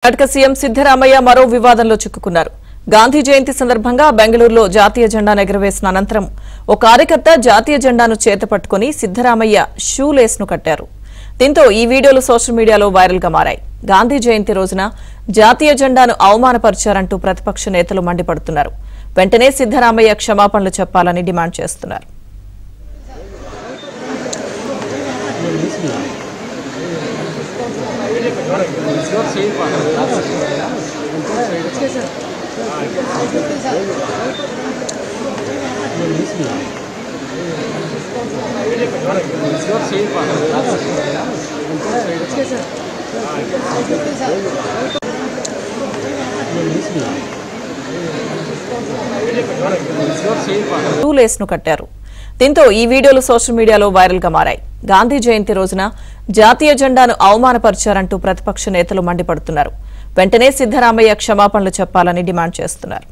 Karnataka CM Siddaramaiah మరో వివాదంలో చిక్కుకున్నారు. గాంధీ జయంతి సందర్భంగా బెంగళూరులో జాతీయ జెండాను ఎగురవేసిన అనంతరం ఓ కార్యకర్త జాతీయ జెండాను చేతపట్టుకుని సిద్ధరామయ్య షూ లేస్ను కట్టారు. దీంతో ఈ వీడియోలు సోషల్ మీడియాలో వైరల్ గా మారాయి. గాంధీ జయంతి రోజున జాతీయ జెండాను అవమానపరిచారంటూ ప్రతిపక్ష నేతలు మండిపడుతున్నారు. వెంటనే సిద్ధరామయ్య క్షమాపణలు చెప్పాలని డిమాండ్ చేస్తున్నారు. షూ లేస్ను కట్టారు. దీంతో ఈ వీడియోలు సోషల్ మీడియాలో వైరల్ గా మారాయి. గాంధీ జయంతి రోజున జాతీయ జెండాను అవమానపరిచారంటూ ప్రతిపక్ష నేతలు మండిపడుతున్నారు. వెంటనే సిద్ధరామయ్య క్షమాపణలు చెప్పాలని డిమాండ్ చేస్తున్నారు.